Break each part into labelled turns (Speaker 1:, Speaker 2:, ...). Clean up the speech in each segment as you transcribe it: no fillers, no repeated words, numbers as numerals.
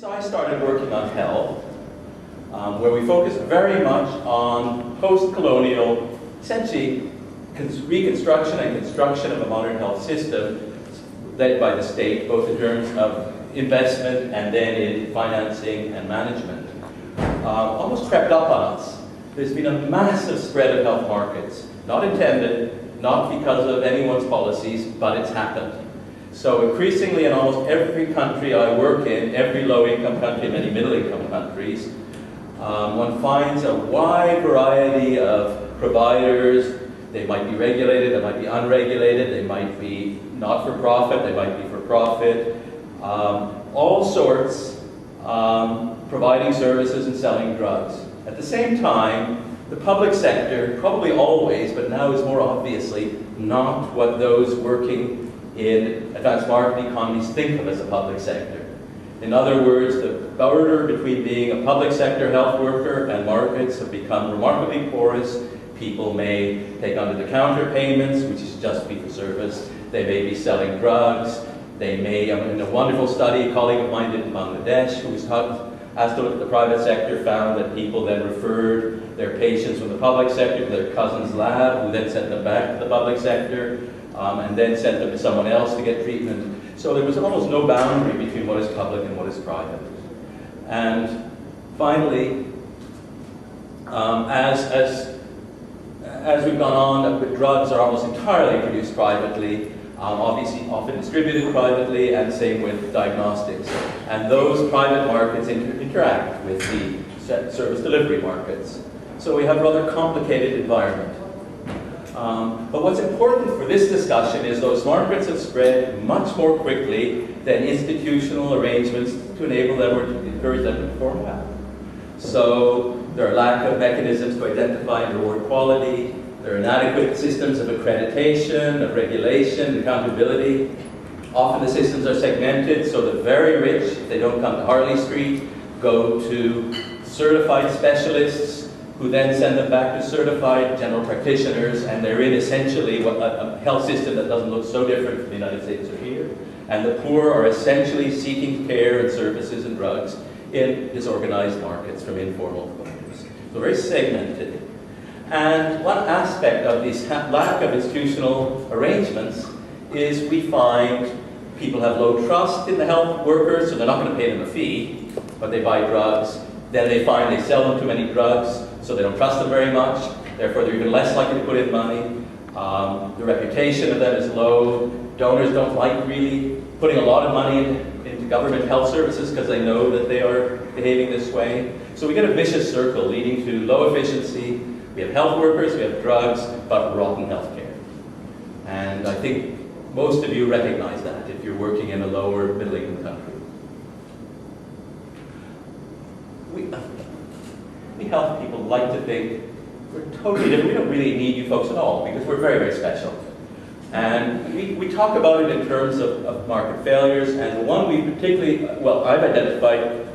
Speaker 1: I started working on health, where we focused very much on post-colonial, essentially reconstruction and construction of a modern health system led by the state, both in terms of investment and then in financing and management, almost crept up on us. There's been a massive spread of health markets, not intended, not because of anyone's policies, but it's happened. So increasingly in almost every country I work in, every low-income country, many middle-income countries, one finds a wide variety of providers. They might be regulated, they might be unregulated, they might be not-for-profit, they might be for-profit, all sorts providing services and selling drugs. At the same time, the public sector, probably always, but now is more obviously not what those working in advanced market economies think of as a public sector. In other words, the border between being a public sector health worker and markets have become remarkably porous. People may take under-the-counter payments, which is just fee-for-service. They may be selling drugs. They may, in a wonderful study, a colleague of mine did in Bangladesh, who was asked to look at the private sector, found that people then referred their patients from the public sector to their cousin's lab, who then sent them back to the public sector, and then sent them to someone else to get treatment. So there was almost no boundary between what is public and what is private. And finally, as we've gone on, drugs are almost entirely produced privately, obviously often distributed privately, and same with diagnostics. And those private markets interact with the service delivery markets. So we have a rather complicated environment. But what's important for this discussion is those markets have spread much more quickly than institutional arrangements to enable them or to encourage them to perform well. So there are lack of mechanisms to identify and reward quality. There are inadequate systems of accreditation, of regulation, accountability. Often the systems are segmented, so the very rich, if they don't come to Harley Street, go to certified specialists, who then send them back to certified general practitioners, and they're in essentially a health system that doesn't look so different from the United States or here. And the poor are essentially seeking care and services and drugs in disorganized markets from informal providers. So very segmented. And one aspect of this lack of institutional arrangements is we find people have low trust in the health workers, so they're not going to pay them a fee, but they buy drugs. Then they find they sell them too many drugs, so they don't trust them very much. Therefore, they're even less likely to put in money. The reputation of them is low. Donors don't like really putting a lot of money into government health services because they know that they are behaving this way. So we get a vicious circle leading to low efficiency. We have health workers, we have drugs, but rotten health care. And I think most of you recognize that if you're working in a lower middle-income country. We health people like to think we're totally different. We don't really need you folks at all because we're very, very special. And we talk about it in terms of market failures, and the one we particularly, well, I've identified,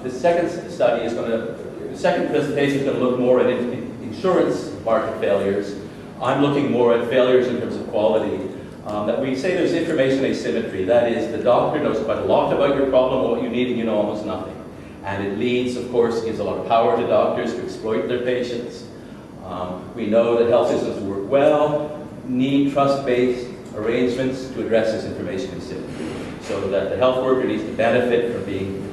Speaker 1: the second study is going to, the second presentation is going to look more at insurance market failures. I'm looking more at failures in terms of quality. That we say there's information asymmetry. That is, the doctor knows quite a lot about your problem or what you need, and you know almost nothing. And it leads, of course, gives a lot of power to doctors to exploit their patients. We know that health systems work well, need trust-based arrangements to address this information asymmetry, so that the health worker needs to benefit from being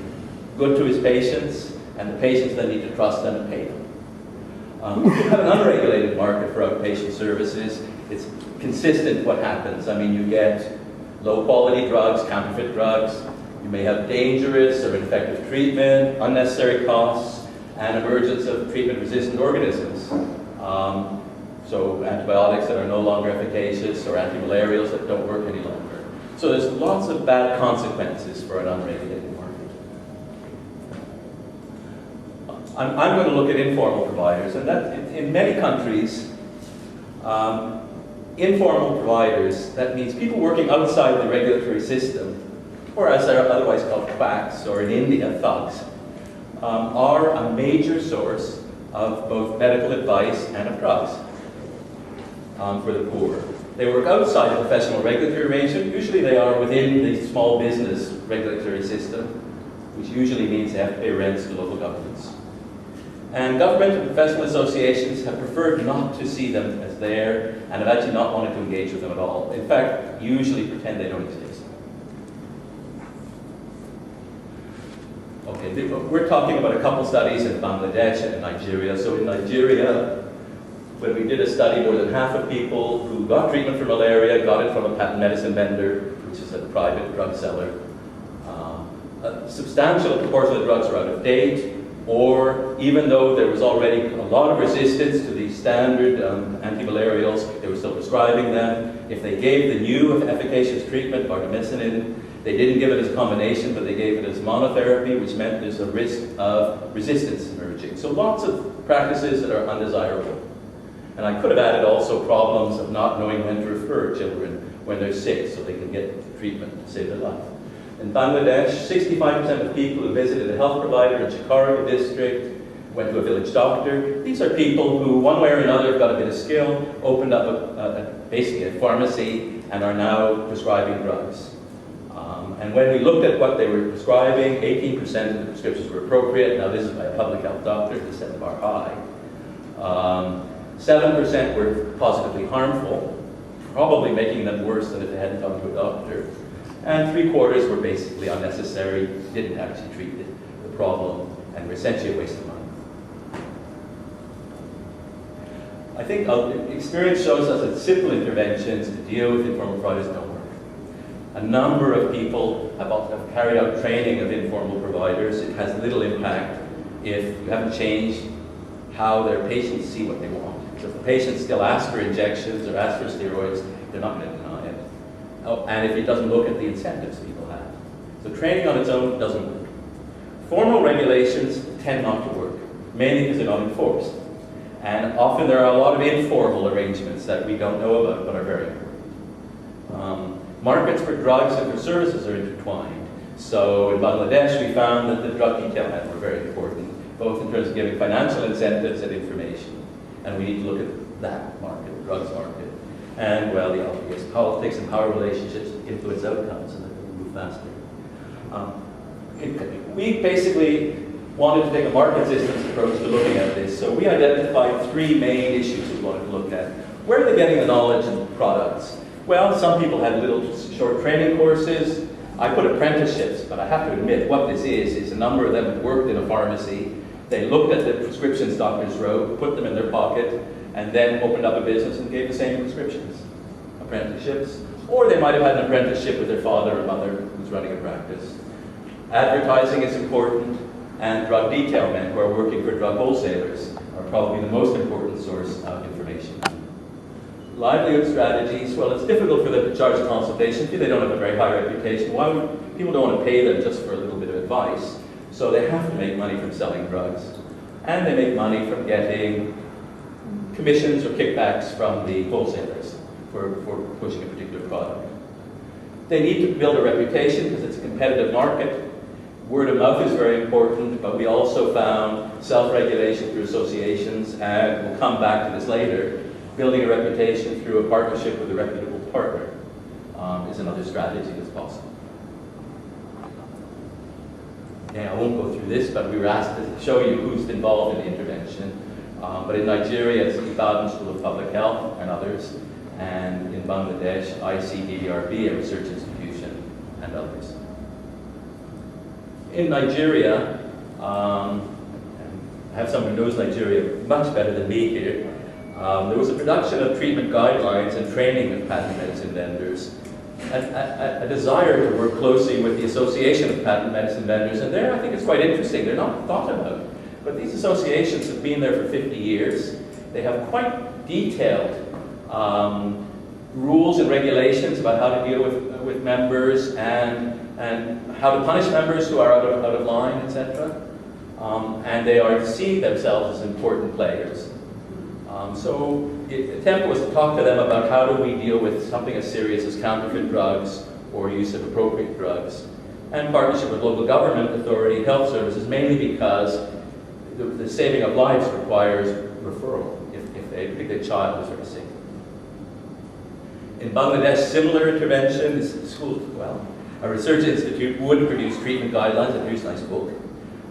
Speaker 1: good to his patients, and the patients then need to trust them and pay them. We have an unregulated market for outpatient services. It's consistent what happens. I mean, you get low-quality drugs, counterfeit drugs. You may have dangerous or ineffective treatment, unnecessary costs, and emergence of treatment-resistant organisms. So antibiotics that are no longer efficacious, or antimalarials that don't work any longer. So there's lots of bad consequences for an unregulated market. I'm going to look at informal providers, and that in many countries, informal providers, that means people working outside the regulatory system, or as they're otherwise called quacks, or in India, thugs, are a major source of both medical advice and of drugs for the poor. They work outside the professional regulatory arrangement. Usually they are within the small business regulatory system. which usually means they have to pay rents to local governments. And government and professional associations have preferred not to see them as there and have actually not wanted to engage with them at all. In fact, usually pretend they don't exist. Okay, we're talking about a couple studies in Bangladesh and in Nigeria. So in Nigeria, when we did a study, more than half of people who got treatment for malaria got it from a patent medicine vendor, which is a private drug seller. A substantial proportion of the drugs are out of date, or even though there was already a lot of resistance to the standard antimalarials, they were still prescribing them. If they gave the new efficacious treatment, artemisinin, they didn't give it as a combination, but they gave it as monotherapy, which meant there's a risk of resistance emerging. So lots of practices that are undesirable. And I could have added also problems of not knowing when to refer children when they're sick so they can get treatment to save their life. In Bangladesh, 65% of people who visited a health provider in Chikara district went to a village doctor. These are people who, one way or another, have got a bit of skill, opened up basically a pharmacy, and are now prescribing drugs. And when we looked at what they were prescribing, 18% of the prescriptions were appropriate. Now this is by a public health doctor, to set the bar high. 7% were positively harmful, probably making them worse than if they hadn't gone to a doctor. And 3/4 were basically unnecessary, didn't actually treat the problem, and were essentially a waste of money. I think experience shows us that simple interventions to deal with informal providers don't work. A number of people have carried out training of informal providers. It has little impact if you haven't changed how their patients see what they want. So if the patients still ask for injections or ask for steroids, they're not going to deny it. Oh, and if it doesn't look at the incentives people have. So training on its own doesn't work. Formal regulations tend not to work, mainly because they're not enforced. And often there are a lot of informal arrangements that we don't know about but are very important. Markets for drugs and for services are intertwined. So in Bangladesh we found that the drug detail men were very important, both in terms of giving financial incentives and information. And we need to look at that market, the drugs market. And, well, the obvious politics and power relationships influence outcomes and we move faster. We basically wanted to take a market systems approach to looking at this. So we identified 3 main issues we wanted to look at. Where are they getting the knowledge and products? Well, some people had little short training courses. I put apprenticeships, but I have to admit what this is a number of them had worked in a pharmacy. They looked at the prescriptions doctors wrote, put them in their pocket, and then opened up a business and gave the same prescriptions. Apprenticeships. Or they might have had an apprenticeship with their father or mother who's running a practice. Advertising is important, and drug detail men who are working for drug wholesalers are probably the most important source of information. Livelihood strategies, well, it's difficult for them to charge a consultation fee. They don't have a very high reputation. People don't want to pay them just for a little bit of advice. So they have to make money from selling drugs. And they make money from getting commissions or kickbacks from the wholesalers for pushing a particular product. They need to build a reputation because it's a competitive market. Word of mouth is very important, but we also found self-regulation through associations, and we'll come back to this later. Building a reputation through a partnership with a reputable partner is another strategy that's possible. Okay, I won't go through this, but we were asked to show you who's involved in the intervention. But in Nigeria, it's Ibadan School of Public Health and others, and in Bangladesh, ICDDR B, a research institution, and others. In Nigeria, I have someone who knows Nigeria much better than me here. There was a production of treatment guidelines and training of patent medicine vendors, a desire to work closely with the Association of Patent Medicine Vendors, and there I think it's quite interesting. They're not thought about, but these associations have been there for 50 years. They have quite detailed rules and regulations about how to deal with members and how to punish members who are out of line, etc. And they are see themselves as important players. So the attempt was to talk to them about how do we deal with something as serious as counterfeit drugs or use of appropriate drugs, and partnership with local government authority, health services, mainly because the saving of lives requires referral if a particular child is very sick. In Bangladesh, similar intervention is schools. Well, A research institute would produce treatment guidelines, a very nice book,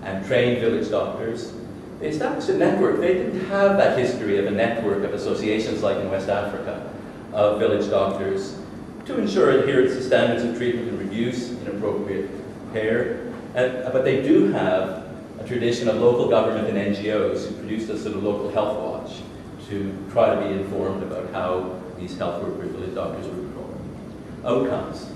Speaker 1: and train village doctors. They established a network. They didn't have that history of a network of associations like in West Africa of village doctors to ensure adherence to standards of treatment and reduce inappropriate care. But they do have a tradition of local government and NGOs who produced a sort of local health watch to try to be informed about how these health workers, village doctors were performing. Outcomes.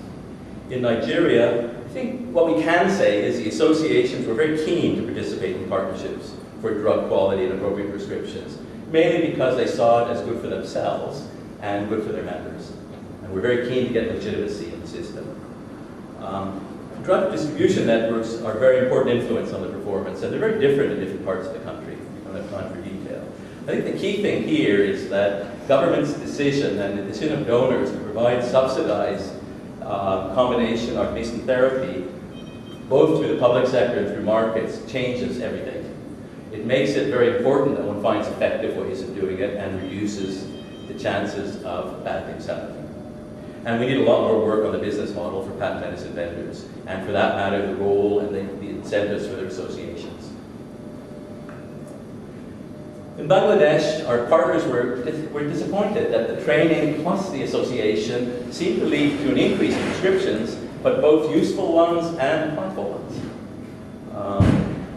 Speaker 1: In Nigeria, I think what we can say is the associations were very keen to participate in partnerships for drug quality and appropriate prescriptions, mainly because they saw it as good for themselves and good for their members. And we're very keen to get legitimacy in the system. Drug distribution networks are a very important influence on the performance, and they're very different in different parts of the country. We don't have time for detail. I think the key thing here is that government's decision and the decision of donors to provide subsidized combination or medicine therapy, both through the public sector and through markets, changes everything. It makes it very important that one finds effective ways of doing it and reduces the chances of bad things happening. And we need a lot more work on the business model for patent medicine vendors, and for that matter, the role and the incentives for their associations. In Bangladesh, our partners were disappointed that the training plus the association seemed to lead to an increase in prescriptions, but both useful ones and harmful ones.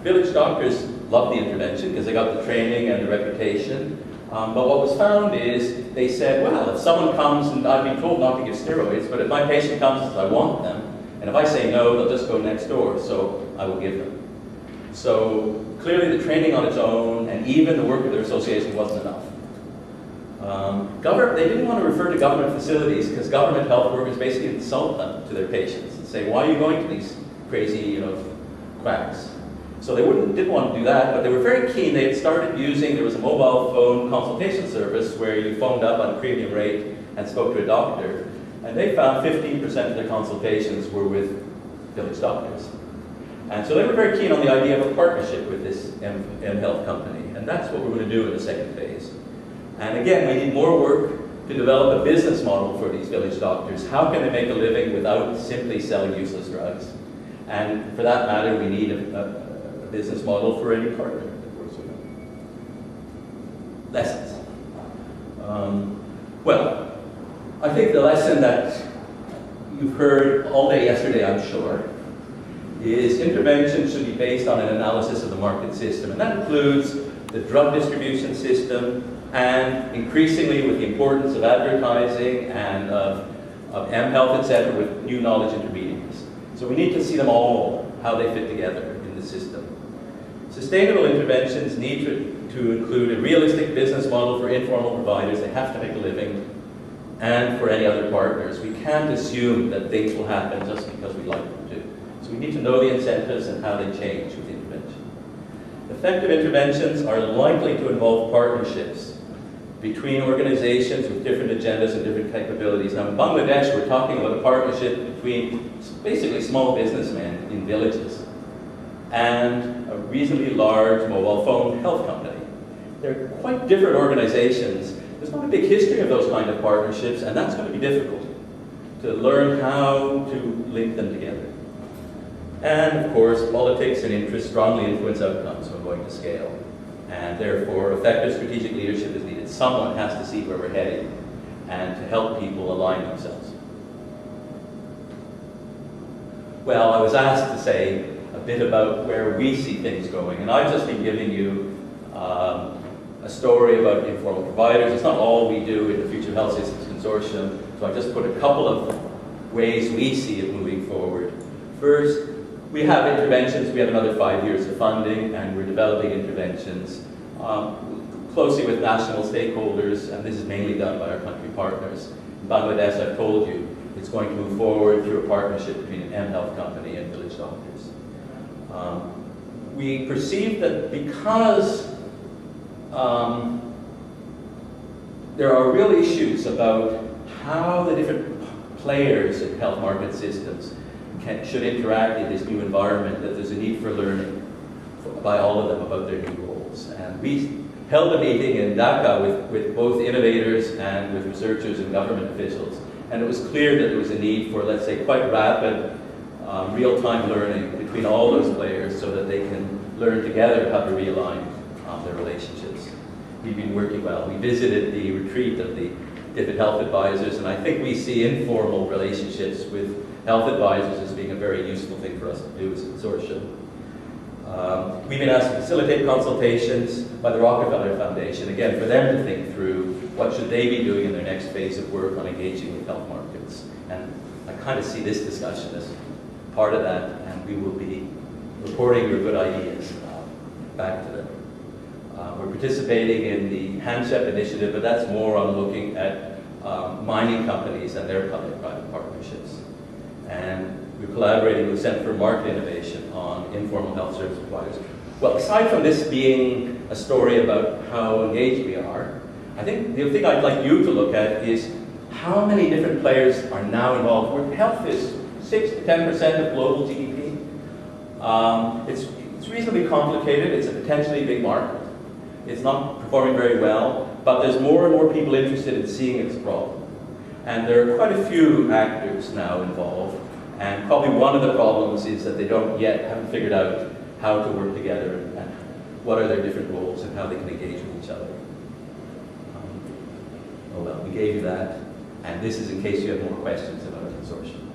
Speaker 1: Village doctors loved the intervention because they got the training and the reputation. But what was found is they said, well, if someone comes, and I've been told not to give steroids, but if my patient comes and says, I want them, and if I say no, they'll just go next door, so I will give them. So clearly the training on its own, and even the work of their association wasn't enough. They didn't want to refer to government facilities because government health workers basically insult them to their patients and say, why are you going to these crazy, quacks? So they didn't want to do that, but they were very keen. They had started using, there was a mobile phone consultation service where you phoned up on a premium rate and spoke to a doctor, and they found 15% of their consultations were with village doctors. And so they were very keen on the idea of a partnership with this M-Health company, and that's what we're going to do in the second phase. And again, we need more work to develop a business model for these village doctors. How can they make a living without simply selling useless drugs? And for that matter, we need a business model for any partner that works with them. Lessons. Well, I think the lesson that you've heard all day yesterday, I'm sure, is intervention should be based on an analysis of the market system, and that includes the drug distribution system, and increasingly with the importance of advertising and of M-Health, etc., with new knowledge intermediaries. So we need to see them all, how they fit together in the system. Sustainable interventions need to include a realistic business model for informal providers. They have to make a living, and for any other partners. We can't assume that things will happen just because we like them to. So we need to know the incentives and how they change with intervention. Effective interventions are likely to involve partnerships between organizations with different agendas and different capabilities. Now in Bangladesh, we're talking about a partnership between basically small businessmen in villages and a reasonably large mobile phone health company. They're quite different organizations. There's not a big history of those kind of partnerships, and that's going to be difficult to learn how to link them together. And of course, politics and interest strongly influence outcomes when going to scale. And therefore, effective strategic leadership is needed. Someone has to see where we're heading and to help people align themselves. Well, I was asked to say a bit about where we see things going, and I've just been giving you a story about informal providers. It's not all we do in the Future Health Systems Consortium, so I just put a couple of ways we see it moving forward. First, we have interventions. We have another 5 years of funding, and we're developing interventions closely with national stakeholders, and this is mainly done by our country partners. In Bangladesh, I've told you, it's going to move forward through a partnership between an M-Health company and village doctors. We perceive that because there are real issues about how the different players in health market systems should interact in this new environment, that there's a need for learning by all of them about their new roles. And we held a meeting in Dhaka with both innovators and with researchers and government officials, and it was clear that there was a need for, let's say, quite rapid real-time learning between all those players so that they can learn together how to realign their relationships. We've been working well. We visited the retreat of the different health advisors, and I think we see informal relationships with health advisors as being a very useful thing for us to do as a consortium. We've been asked to facilitate consultations by the Rockefeller Foundation, again, for them to think through what should they be doing in their next phase of work on engaging with health markets. And I kind of see this discussion as part of that, and we will be reporting your good ideas back to them. We're participating in the HandShep initiative, but that's more on looking at mining companies and their public-private partnerships. And we're collaborating with the Center for Market Innovation on informal health service providers. Well, aside from this being a story about how engaged we are, I think the thing I'd like you to look at is how many different players are now involved. Where health is 6 to 10% of global GDP. It's reasonably complicated. It's a potentially big market. It's not performing very well, but there's more and more people interested in seeing its problem. And there are quite a few actors now involved, and probably one of the problems is that they haven't figured out how to work together and what are their different roles and how they can engage with each other. Oh well, we gave you that, and this is in case you have more questions about the consortium.